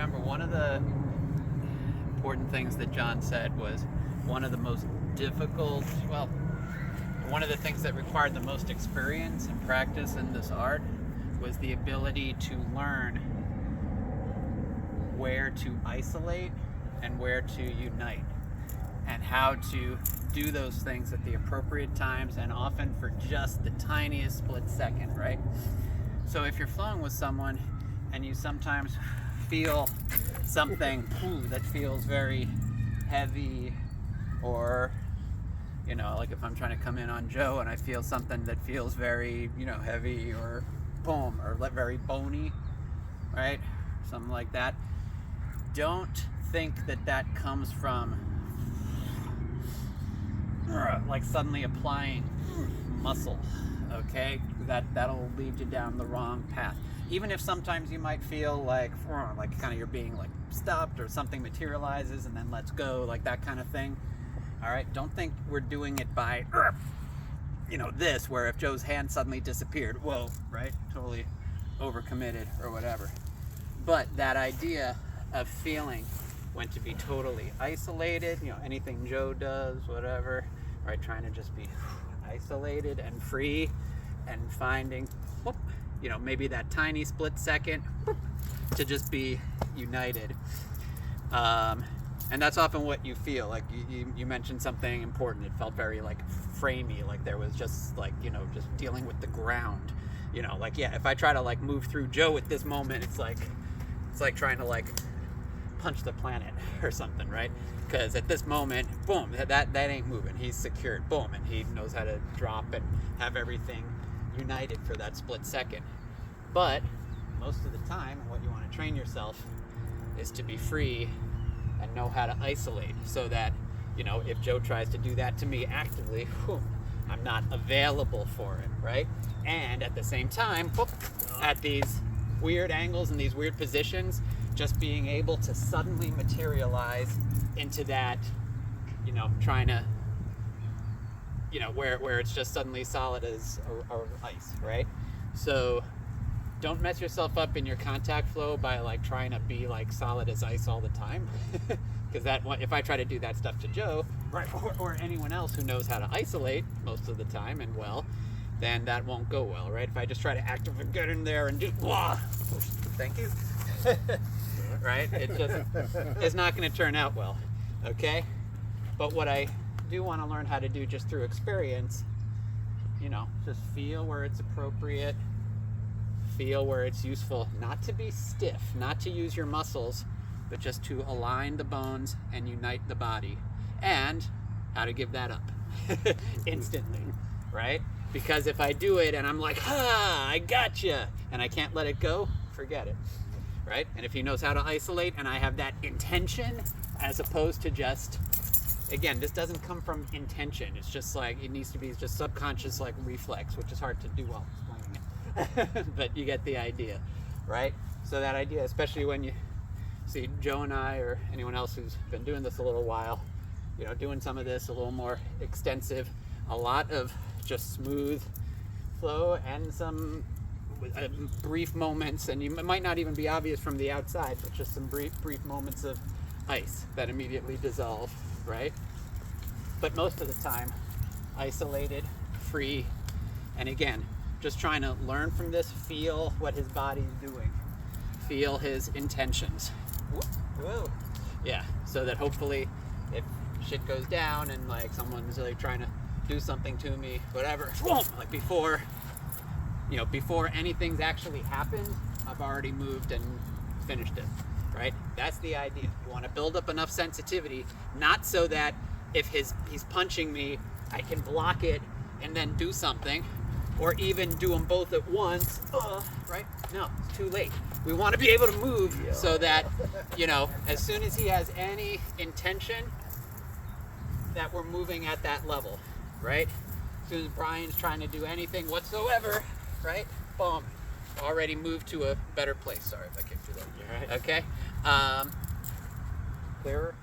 remember one of the important things that John said was one of the most difficult, well, one of the things that required the most experience and practice in this art was the ability to learn where to isolate and where to unite, and how to do those things at the appropriate times and often for just the tiniest split second, right? So if you're flowing with someone and you sometimes feel something that feels very heavy, or like if I'm trying to come in on Joe and I feel something that feels very heavy or boom, or very bony, right, something like that, don't think that comes from like suddenly applying muscle, okay? That'll lead you down the wrong path. Even if sometimes you might feel like kind of you're being like stopped, or something materializes and then lets go, like that kind of thing. All right, don't think we're doing it by this, where if Joe's hand suddenly disappeared, whoa, right? Totally overcommitted or whatever. But that idea of feeling when to be totally isolated, anything Joe does, whatever, right? Trying to just be isolated and free, and finding, maybe that tiny split second to just be united. And that's often what you feel like. You mentioned something important. It felt very like framey, like there was just like just dealing with the ground. If I try to like move through Joe at this moment, it's like trying to like punch the planet or something, right? Because at this moment, boom, that ain't moving. He's secured, boom, and he knows how to drop and have everything united for that split second. But most of the time, what you want to train yourself is to be free and know how to isolate, so that if Joe tries to do that to me actively, I'm not available for it, right? And at the same time, at these weird angles and these weird positions, just being able to suddenly materialize into that, trying to, where it's just suddenly solid as or ice, right? So don't mess yourself up in your contact flow by like trying to be like solid as ice all the time. Because if I try to do that stuff to Joe, right, or anyone else who knows how to isolate most of the time and well, then that won't go well, right? If I just try to actively get in there and just thank you, right? It's not going to turn out well, okay? But what I do want to learn how to do just through experience, just feel where it's appropriate, feel where it's useful, not to be stiff, not to use your muscles, but just to align the bones and unite the body, and how to give that up instantly, right? Because if I do it and I'm like, I gotcha, and I can't let it go, forget it, right? And if he knows how to isolate and I have that intention, as opposed to just, again, this doesn't come from intention, it's just like, it needs to be just subconscious, like reflex, which is hard to do while explaining it. But you get the idea, right? So that idea, especially when you see Joe and I, or anyone else who's been doing this a little while, doing some of this a little more extensive, a lot of just smooth flow and some brief moments, and it might not even be obvious from the outside, but just some brief moments of ice that immediately dissolve, right? But most of the time, isolated, free, and again, just trying to learn from this, feel what his body's doing, feel his intentions. Whoa. Yeah, so that hopefully if shit goes down and like someone's like trying to do something to me, whatever, like before anything's actually happened, I've already moved and finished it, right? That's the idea. You want to build up enough sensitivity, not so that if he's punching me, I can block it and then do something, or even do them both at once, right? No, it's too late. We want to be able to move so that, as soon as he has any intention, that we're moving at that level, right? As soon as Brian's trying to do anything whatsoever, right? Boom. Already moved to a better place. Sorry if I kicked you there. All right. Okay. Clearer?